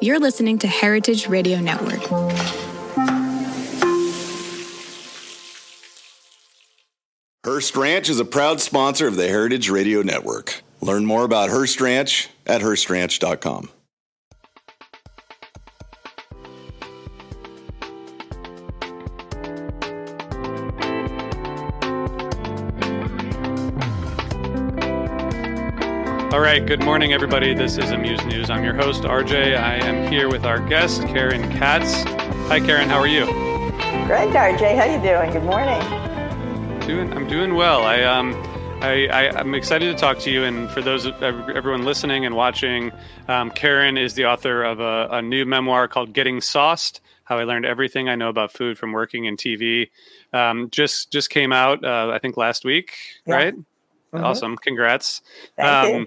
You're listening to Heritage Radio Network. Hearst Ranch is a proud sponsor of the Heritage Radio Network. Learn more about Hearst Ranch at HearstRanch.com. All right, good morning, everybody. This is Amuse News. I'm your host, RJ. I am here with our guest, Karen Katz. Hi, Karen. How are you? Great, RJ. How you doing? Good morning. I'm doing well. I'm excited to talk to you. And for those everyone listening and watching, Karen is the author of a new memoir called Getting Sauced: How I Learned Everything I Know About Food from Working in TV. Just came out, I think, last week, yeah. Right? Mm-hmm. Awesome. Congrats. Thank you.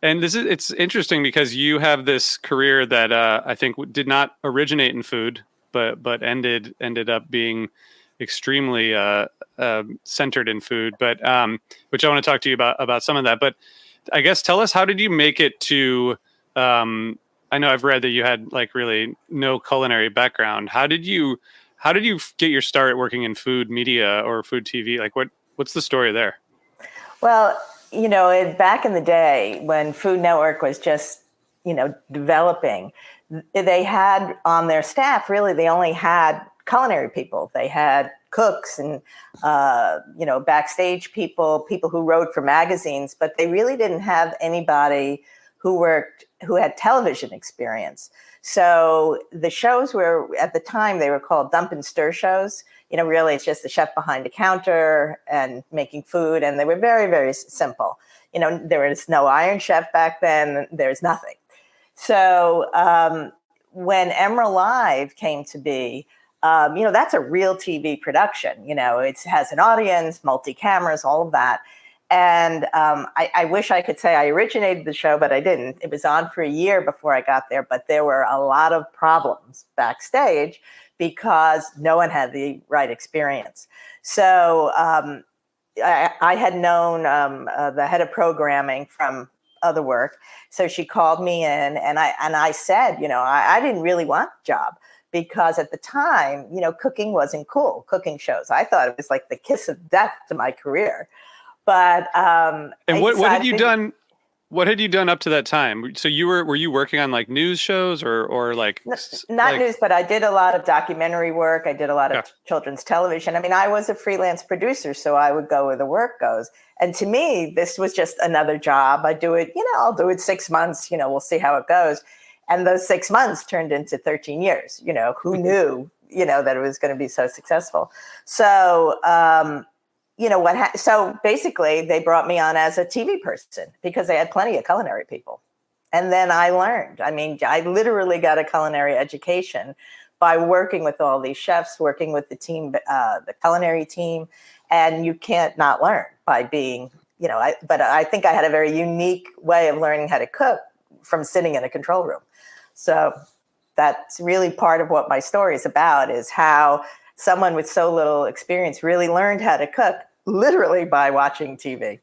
And it's interesting because you have this career that I think did not originate in food, but ended up being extremely centered in food. But which I want to talk to you about some of that. But I guess tell us, how did you make it to? I know I've read that you had like really no culinary background. How did you get your start working in food media or food TV? Like what's the story there? Well, back in the day when Food Network was just, developing, they had on their staff, really, they only had culinary people. They had cooks and, backstage people who wrote for magazines, but they really didn't have anybody who had television experience. So the shows were, at the time, they were called dump and stir shows. Really, it's just the chef behind the counter and making food. And they were very, very simple. There was no Iron Chef back then. There's nothing. So when Emeril Live came to be, that's a real TV production. It has an audience, multi-cameras, all of that. And I wish I could say I originated the show, but I didn't. It was on for a year before I got there. But there were a lot of problems backstage because no one had the right experience. So I had known the head of programming from other work. So she called me in and I said, I didn't really want the job because at the time, cooking wasn't cool, cooking shows. I thought it was like the kiss of death to my career. But and what had you done? What had you done up to that time? So were you working on like news shows or like not news, but I did a lot of documentary work. I did a lot of children's television. I mean, I was a freelance producer, so I would go where the work goes. And to me, this was just another job. I do it, I'll do it 6 months. We'll see how it goes. And those 6 months turned into 13 years. Who knew, that it was going to be so successful. So. So basically they brought me on as a TV person because they had plenty of culinary people. And then I learned. I mean, I literally got a culinary education by working with all these chefs, working with the team, the culinary team. And you can't not learn by being, but I think I had a very unique way of learning how to cook from sitting in a control room. So that's really part of what my story is about, is how someone with so little experience really learned how to cook literally by watching TV.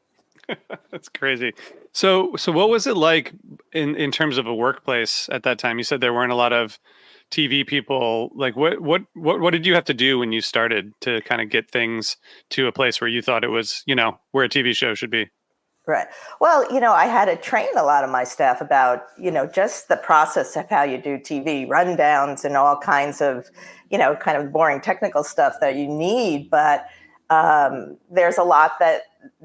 That's crazy. So what was it like in terms of a workplace at that time? You said there weren't a lot of TV people. Like what did you have to do when you started to kind of get things to a place where you thought it was, where a TV show should be? Right. Well, I had to train a lot of my staff about, just the process of how you do TV, rundowns and all kinds of, kind of boring technical stuff that you need. But there's a lot that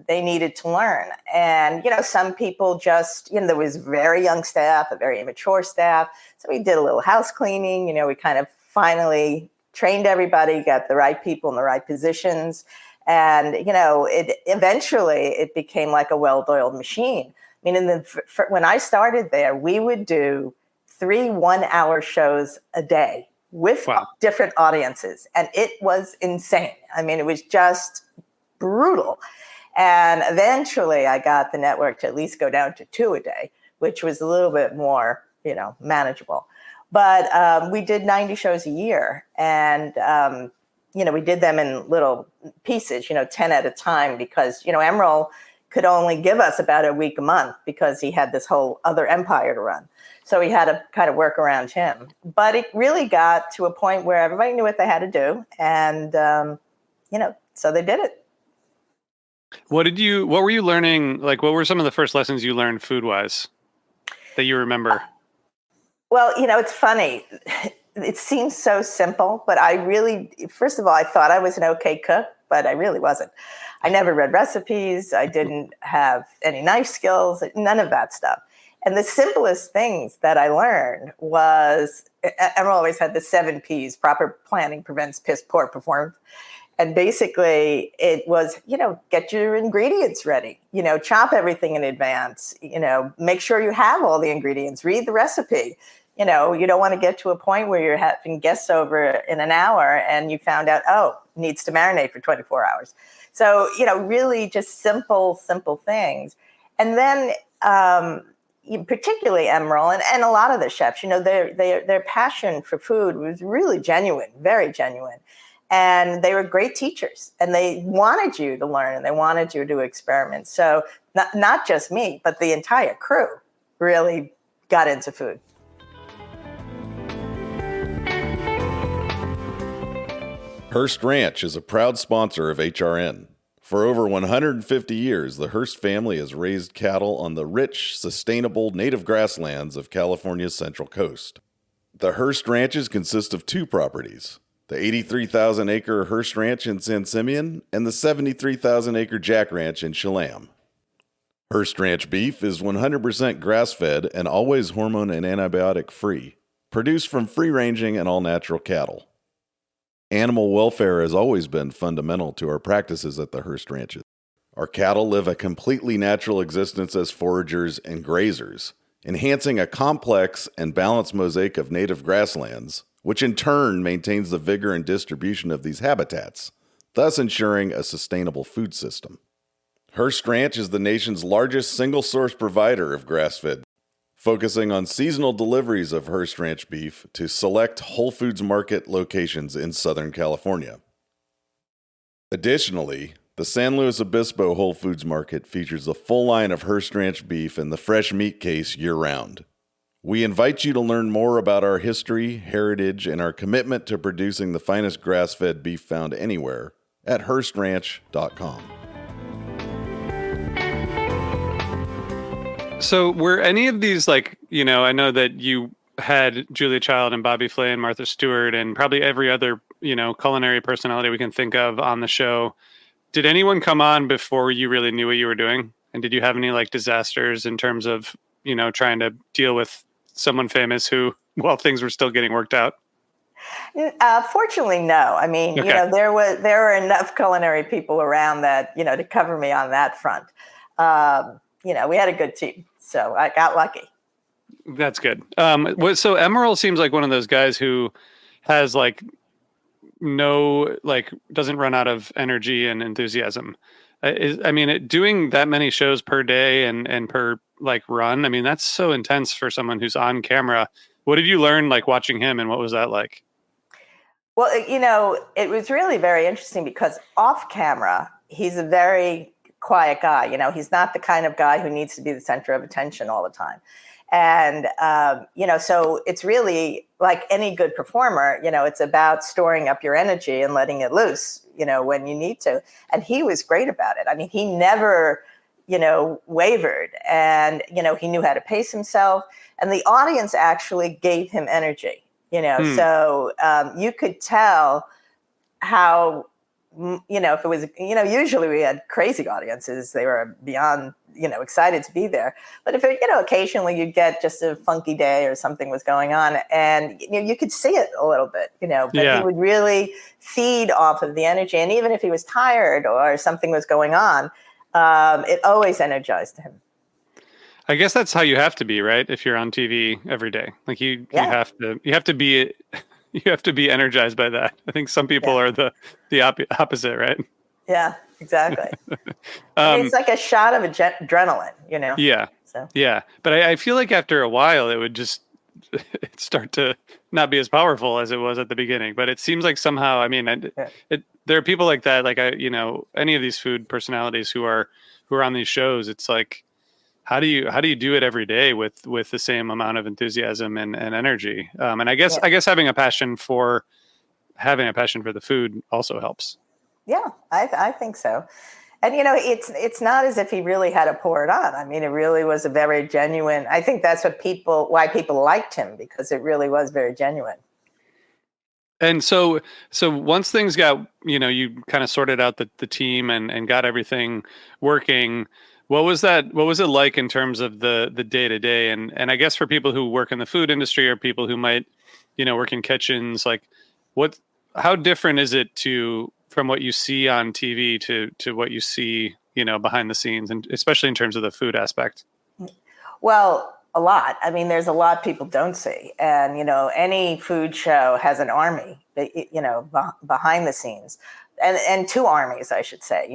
they needed to learn. And, some people just, there was very young staff, a very immature staff. So we did a little house cleaning, we kind of finally trained everybody, got the right people in the right positions. And, it became like a well-oiled machine. I mean, when I started there, we would do 3 one-hour shows a day with different audiences. And it was insane. I mean, it was just brutal. And eventually I got the network to at least go down to 2 a day, which was a little bit more, manageable. But we did 90 shows a year. And, we did them in little pieces, 10 at a time, because, Emeril, could only give us about a week a month because he had this whole other empire to run. So we had to kind of work around him. But it really got to a point where everybody knew what they had to do. And, so they did it. What were you learning? Like, what were some of the first lessons you learned food wise that you remember? Well, it's funny. It seems so simple, but first of all, I thought I was an okay cook, but I really wasn't. I never read recipes. I didn't have any knife skills, none of that stuff. And the simplest things that I learned was, Emeril always had the 7 Ps, proper planning prevents poor performance. And basically it was, get your ingredients ready, chop everything in advance, make sure you have all the ingredients, read the recipe. You don't want to get to a point where you're having guests over in an hour and you found out, needs to marinate for 24 hours. So, really just simple things. And then, particularly Emeril and a lot of the chefs, their passion for food was really genuine, very genuine. And they were great teachers and they wanted you to learn and they wanted you to experiment. So not just me, but the entire crew really got into food. Hearst Ranch is a proud sponsor of HRN. For over 150 years, the Hearst family has raised cattle on the rich, sustainable native grasslands of California's Central Coast. The Hearst ranches consist of 2 properties, the 83,000-acre Hearst Ranch in San Simeon and the 73,000-acre Jack Ranch in Chelam. Hearst Ranch beef is 100% grass-fed and always hormone and antibiotic-free, produced from free-ranging and all-natural cattle. Animal welfare has always been fundamental to our practices at the Hearst Ranches. Our cattle live a completely natural existence as foragers and grazers, enhancing a complex and balanced mosaic of native grasslands, which in turn maintains the vigor and distribution of these habitats, thus ensuring a sustainable food system. Hearst Ranch is the nation's largest single-source provider of grass-fed, focusing on seasonal deliveries of Hearst Ranch beef to select Whole Foods Market locations in Southern California. Additionally, the San Luis Obispo Whole Foods Market features a full line of Hearst Ranch beef in the fresh meat case year-round. We invite you to learn more about our history, heritage, and our commitment to producing the finest grass-fed beef found anywhere at HearstRanch.com. So were any of these I know that you had Julia Child and Bobby Flay and Martha Stewart and probably every other, culinary personality we can think of on the show. Did anyone come on before you really knew what you were doing? And did you have any disasters in terms of, trying to deal with someone famous who, things were still getting worked out? Fortunately, no. I mean, okay. There were enough culinary people around that, to cover me on that front. We had a good team, so I got lucky. That's good. So Emeril seems like one of those guys who has doesn't run out of energy and enthusiasm. Doing that many shows per day and per run, that's so intense for someone who's on camera. What did you learn watching him, and what was that like? Well, it was really very interesting because off camera, he's a very quiet guy. He's not the kind of guy who needs to be the center of attention all the time. And, so it's really like any good performer, it's about storing up your energy and letting it loose, when you need to. And he was great about it. He never, wavered, and, he knew how to pace himself, and the audience actually gave him energy, so you could tell how, if it was, usually we had crazy audiences, they were beyond, excited to be there. But if, occasionally you'd get just a funky day or something was going on, and, you could see it a little bit, but He would really feed off of the energy. And even if he was tired or something was going on, it always energized him. I guess that's how you have to be, right? If you're on TV every day, you have to be energized by that. I think some people are the opposite, right? Yeah, exactly. It's like a shot of adrenaline, Yeah. So. Yeah. But I feel like after a while, it would just start to not be as powerful as it was at the beginning. But it seems like somehow, I mean, there are people like that, like any of these food personalities who are on these shows. It's like, how do you do it every day with the same amount of enthusiasm and energy? And I guess having a passion for the food also helps. Yeah, I think so. And, it's not as if he really had to pour it on. I mean, it really was a very genuine, I think that's why people liked him, because it really was very genuine. And so once things got, you kind of sorted out the team and got everything working, what was it like in terms of the day to day? And I guess for people who work in the food industry or people who might, work in kitchens, like how different is it from what you see on TV to what you see, behind the scenes, and especially in terms of the food aspect? Well, a lot. I mean, there's a lot people don't see. And, any food show has an army, behind the scenes. And two armies, I should say.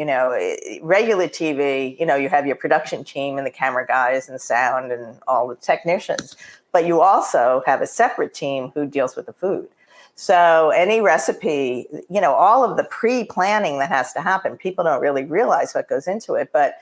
Regular TV, you have your production team and the camera guys and sound and all the technicians. But you also have a separate team who deals with the food. So any recipe, all of the pre-planning that has to happen, people don't really realize what goes into it. But,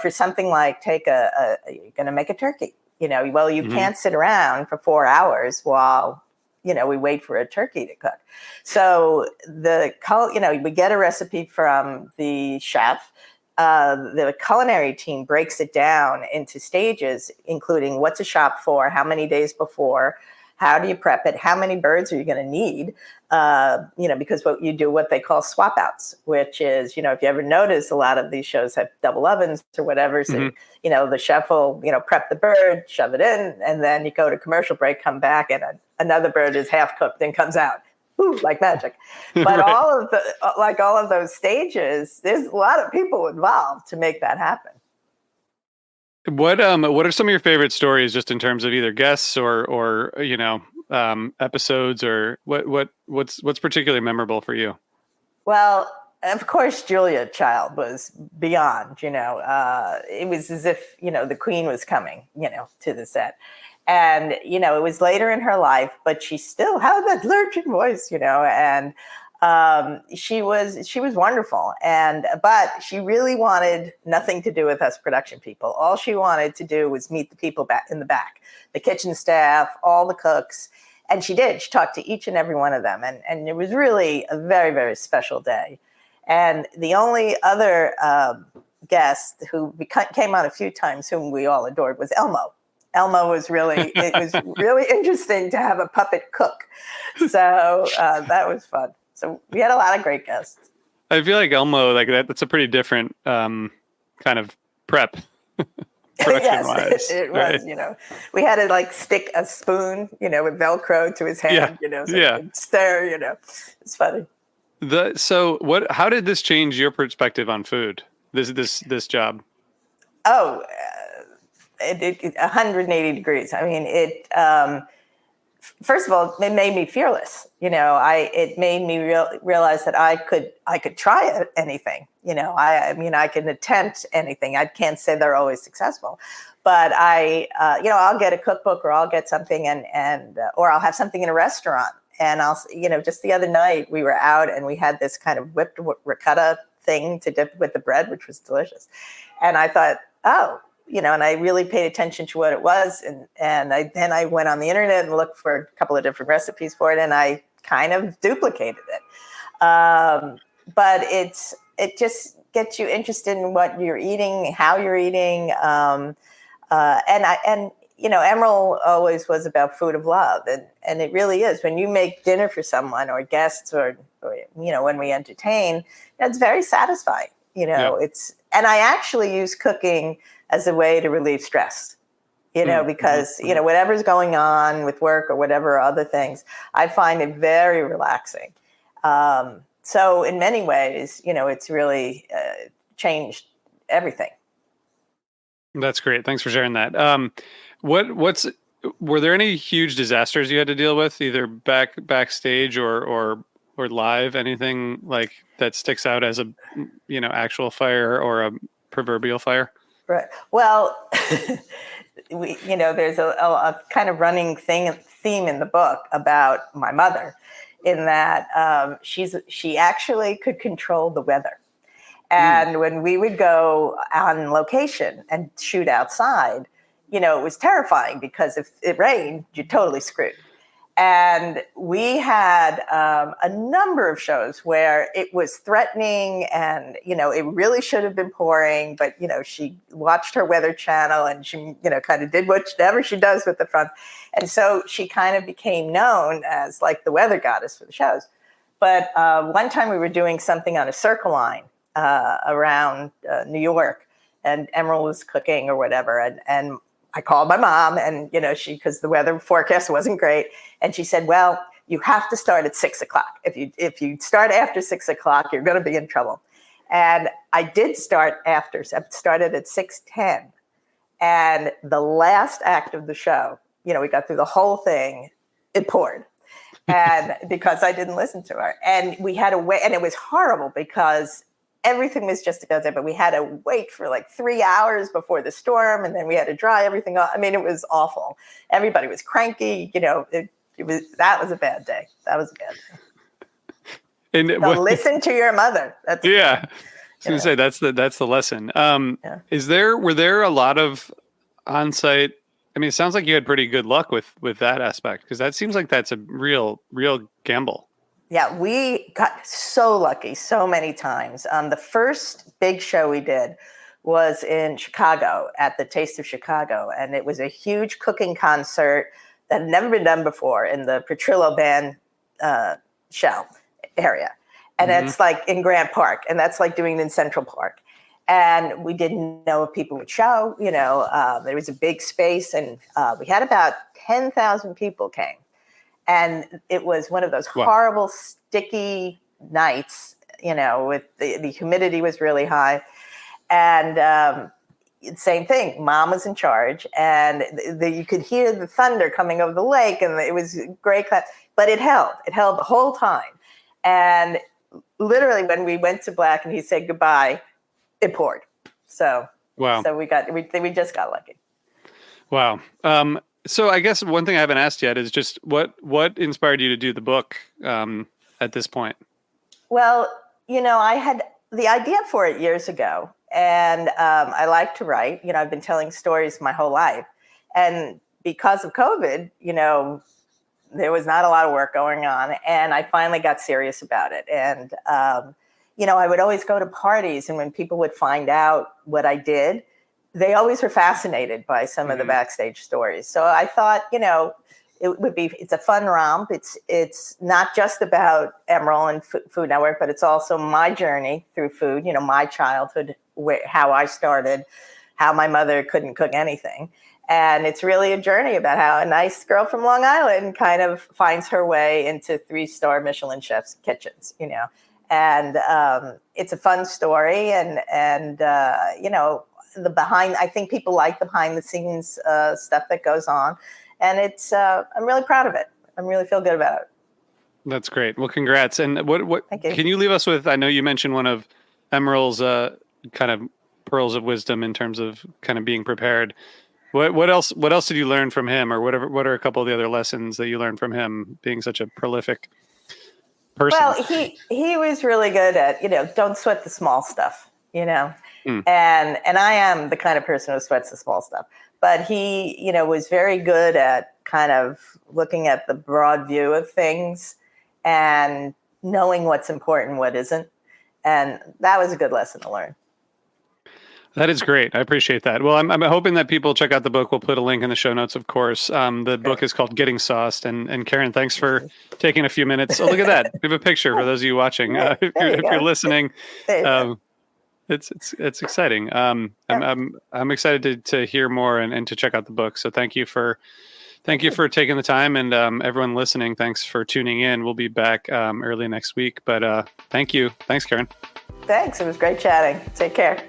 for something like you're going to make a turkey, you can't sit around for 4 hours while, we wait for a turkey to cook. So we get a recipe from the chef. The culinary team breaks it down into stages, including what's a shop for, how many days before, how do you prep it, how many birds are you going to need, because what they call swap outs, which is, if you ever notice, a lot of these shows have double ovens or whatever. So, the chef will, prep the bird, shove it in, and then you go to commercial break, come back, and another bird is half cooked and comes out. Ooh, like magic. But right. all of those stages, there's a lot of people involved to make that happen. What are some of your favorite stories, just in terms of either guests or episodes, or what's particularly memorable for you? Well, of course, Julia Child was beyond. It was as if the Queen was coming, to the set. And, it was later in her life, but she still had that lurching voice, and she was wonderful. But she really wanted nothing to do with us production people. All she wanted to do was meet the people back in the back, the kitchen staff, all the cooks. And she did. She talked to each and every one of them. And it was really a very, very special day. And the only other guest who came on a few times, whom we all adored, was Elmo. Elmo was really interesting to have a puppet cook. So that was fun. So we had a lot of great guests. I feel like Elmo, like that's a pretty different kind of prep. Yes, it was, right? We had to stick a spoon, with Velcro to his hand, so he could stir, it's funny. How did this change your perspective on food? This job? Oh, it 180 degrees. I mean, first of all, it made me fearless. It made me realize that I could try anything. I can attempt anything. I can't say they're always successful, but I'll get a cookbook, or I'll get something or I'll have something in a restaurant. And I'll, just the other night we were out and we had this kind of whipped ricotta thing to dip with the bread, which was delicious. And I thought, and I really paid attention to what it was. And I went on the internet and looked for a couple of different recipes for it, and I kind of duplicated it. But it just gets you interested in what you're eating, how you're eating. Emeril always was about food of love. And it really is. When you make dinner for someone or guests or when we entertain, it's very satisfying. And I actually use cooking as a way to relieve stress, because, whatever's going on with work or whatever other things, I find it very relaxing. So in many ways, it's really changed everything. That's great. Thanks for sharing that. Were there any huge disasters you had to deal with, either backstage or live? Anything like that sticks out as a, actual fire or a proverbial fire? Right. Well, there's a kind of running theme in the book about my mother, in that she actually could control the weather. And when we would go on location and shoot outside, it was terrifying, because if it rained, you're totally screwed. And we had a number of shows where it was threatening, and, it really should have been pouring, but, she watched her Weather Channel, and she, kind of did whatever she does with the front. And so she kind of became known as like the weather goddess for the shows. But one time we were doing something on a Circle Line around New York, and Emeril was cooking or whatever. And I called my mom, and, because the weather forecast wasn't great. And she said, well, you have to start at 6:00. If you start after 6:00, you're going to be in trouble. And I did start after. I started at 6:10. And the last act of the show, we got through the whole thing, it poured. And because I didn't listen to her. And we had to wait. And it was horrible, because everything was just about there, but we had to wait for like 3 hours before the storm, and then we had to dry everything off. I mean, it was awful. Everybody was cranky. That was a bad day. That was a bad day. And so listen to your mother. That's, yeah, I was gonna say that's the lesson. Were there a lot of on-site? I mean, it sounds like you had pretty good luck with that aspect, because that seems like that's a real gamble. Yeah, we got so lucky so many times. The first big show we did was in Chicago at the Taste of Chicago. And it was a huge cooking concert that had never been done before in the Petrillo Band show area. And it's like in Grant Park. And that's like doing it in Central Park. And we didn't know if people would show. There was a big space. And we had about 10,000 people came. And it was one of those horrible, sticky nights, with the humidity was really high. And same thing, Mom was in charge. And you could hear the thunder coming over the lake. And it was great. But it held the whole time. And literally when we went to black and he said goodbye, it poured. So, so we just got lucky. Wow. So I guess one thing I haven't asked yet is just what inspired you to do the book at this point? Well, I had the idea for it years ago, and I like to write. I've been telling stories my whole life. And because of COVID, there was not a lot of work going on, and I finally got serious about it. And, I would always go to parties, and when people would find out what I did, they always were fascinated by some of the backstage stories. So I thought, it's a fun romp. It's not just about Emeril and Food Network, but it's also my journey through food, my childhood, how I started, how my mother couldn't cook anything. And it's really a journey about how a nice girl from Long Island kind of finds her way into 3-star Michelin chefs' kitchens, And it's a fun story. And the behind, I think people like the behind the scenes stuff that goes on, and it's I'm really proud of it. I really feel good about it. That's great. Well, congrats. And what can you leave us with? I know you mentioned one of Emeril's kind of pearls of wisdom in terms of kind of being prepared. What else did you learn from him, or what are a couple of the other lessons that you learned from him, being such a prolific person? Well, he was really good at, don't sweat the small stuff. And I am the kind of person who sweats the small stuff, but he, was very good at kind of looking at the broad view of things and knowing what's important, what isn't. And that was a good lesson to learn. That is great. I appreciate that. Well, I'm hoping that people check out the book. We'll put a link in the show notes, of course. The book is called Getting Sauced. And Karen, thanks for taking a few minutes. Oh, look at that. We have a picture for those of you watching. If you're listening, it's exciting. I'm excited to hear more and to check out the book. So thank you for taking the time, and everyone listening, thanks for tuning in. We'll be back early next week, but thank you. Thanks, Karen. Thanks. It was great chatting. Take care.